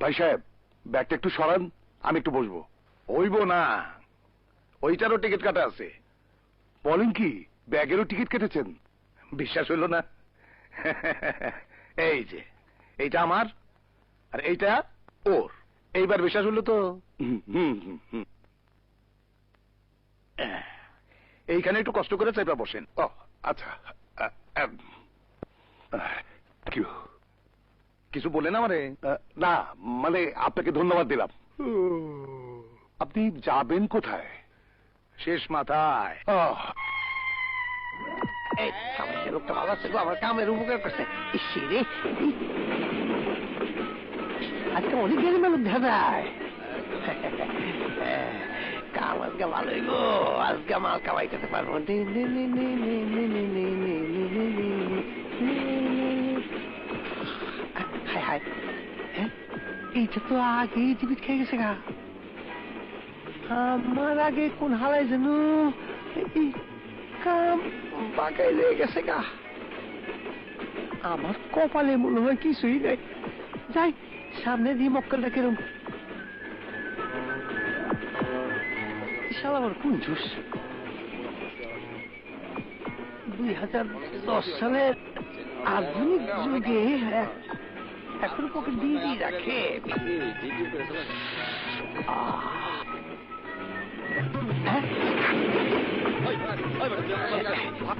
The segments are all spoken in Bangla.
ভাই সাহেব, ব্যাগটা একটু সরান, আমি একটু বসবো। হইব না, ওইটারও টিকিট কাটা আছে। বলেন কি, ব্যাগেরও টিকিট কেটেছেন? বিশ্বাস হইল না? এই যে এইটা আমার আর এইটা ওর, এইবার বিশ্বাস হইল তো? এইখানে একটু কষ্ট করে চাইপা বসেন। ও আচ্ছা, কিছু বলেন আমারে? না মানে আপনাকে ধন্যবাদ দিলাম। আপনি যাবেন কোথায়? শেষ মাথায়। এই লোকটা ভালো আছে গো, আমার কামের উপকার করছে। রে আজকে অনেক গেলে লোক দেখা যায়। কাম আজকে ভালোই গো, আজকে মাল কামাই করতে পারবো। হায় হায়, এইটা তো আগে জীবিত খেয়ে গেছে গা। আমার আগে কোন হালাই যেন কাম বাঁকাই লেগে গেছে গা। আমার কপালে মনে হয় কিছুই নেই। যাই সামনে দিয়ে মক্কেলটা কেরম আমার কোন জুস। 2010 সালের আধুনিক যুগে এখন পকে দিয়ে রাখে।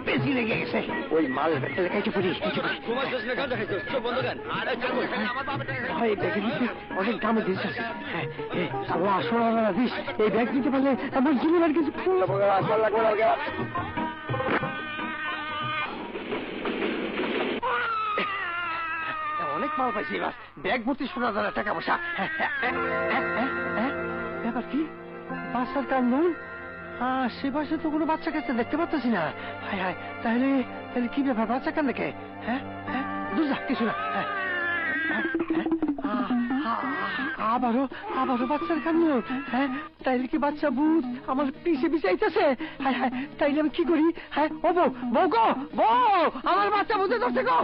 বেশি লেগে গেছে ওই মাল লেখাইছে পুরি। অনেক দামে দিস। আল্লাহ সোনা দিস, এই ব্যাগ দিতে পারলে আমার জীবনের কিছু অনেক মাল পাইছি। এবার ব্যাগ ভর্তি সোনা দানা টাকা পয়সা। ব্যাপার কি? বাচ্চার কান্দন? আশেপাশে তো কোনো বাচ্চা কাছে দেখতে পাচ্ছি না। হায় হায়, তাহলে তাহলে কি ব্যাপার? বাচ্চা কান দেখে? দূর যা, কিছু না। আবারও আবারও বাচ্চার কান্দ। তাইলে কি বাচ্চা ভূত আমার পিছে পিছে আইতেছে? হায় হায়, তাইলে আমি কি করি? ও বউ, বউ গো, বউ, আমার বাচ্চা ভূতে ধরছে গো।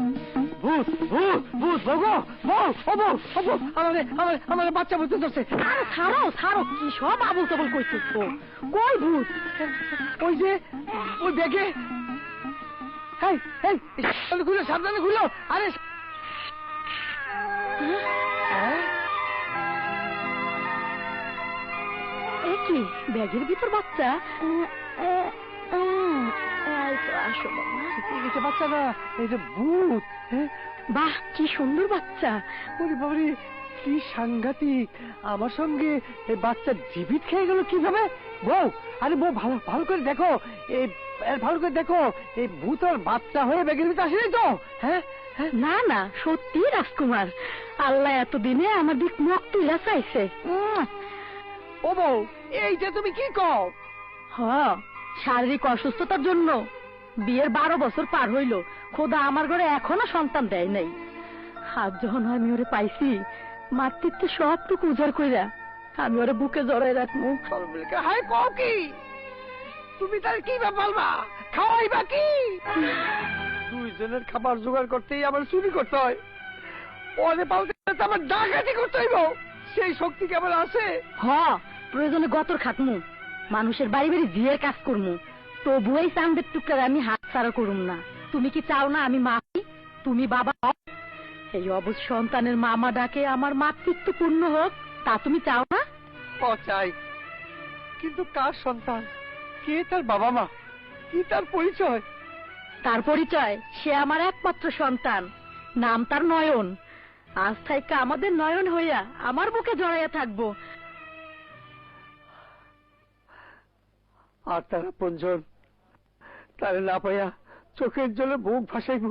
ভূত ভূত ভূত, বউ গো, বউ, ও বউ, ও বউ, আমার বাচ্চা ভূতে ধরছে। আরে ছাড়ো ছাড়ো, কি সব আবল তাবল কইছিস? কই ভূত? ওই যে ওই ব্যাগে। খুলো, সাবধানে খুলো। আরে কি ব্যাগের ভিতর বাচ্চা? আসো বাবা, বাচ্চাটা এই যে ভূত। বাহ কি সুন্দর বাচ্চা। ওরে বাবারে, কি সাংঘাতিক। আমার সঙ্গে এই বাচ্চা জীবিত খেয়ে গেল কিভাবে? বউ, আরে বউ, ভালো ভালো করে দেখো, এই ভালো করে দেখো, এই ভূত আর বাচ্চা হয়ে ব্যাগের ভিতরে আসেনি তো? না না, সত্যি রাজকুমার, আল্লাহ এতদিনে আমার দিক মুখ তুলা চাইছে। ও বউ, এইটা তুমি কি কও? শারীরিক অসুস্থতার জন্য বিয়ের 12 বছর পার হইল, খোদা আমার ঘরে এখনো সন্তান দেয় নাই। আজ যখন আমি ওরে পাইছি, মাতৃত্ব সবটুকু উজাড় কইরা আমি ওরে বুকে জড়াই রাখবো। হাই কও কি? তুমি তার কি ব্যাপারবা? খাওয়াইবা কি? দুইজনের খাবার জোগাড় করতেই আমার চুরি করতে হয়, ওরে পালতে আমার ডাকাতি করতে হইব। সেই শক্তি কেমন আছে? প্রয়োজনে গতর খাটমু, মানুষের বাড়ি বাড়ি জিয়ের কাজ করমু, তবু এই চাঁদের টুকরা আমি হাত ছাড়া করুম না। তুমি কি চাও না আমি মা, তুমি বাবা? এই অবুঝ সন্তানের মামা ডাকে আমার মাতৃত্ব পূর্ণ হোক, তা তুমি চাও না? চাই, কিন্তু কার সন্তান? কে তার বাবা মা? কি তার পরিচয়? তার পরিচয়, সে আমার একমাত্র সন্তান, নাম তার নয়ন। আজ থেকে আমাদের নয়ন হইয়া আমার বুকে জড়াইয়া থাকবো। আর তারা পঞ্জন, তারে না পাইয়া চোখের জলে বুক ভাসাইব।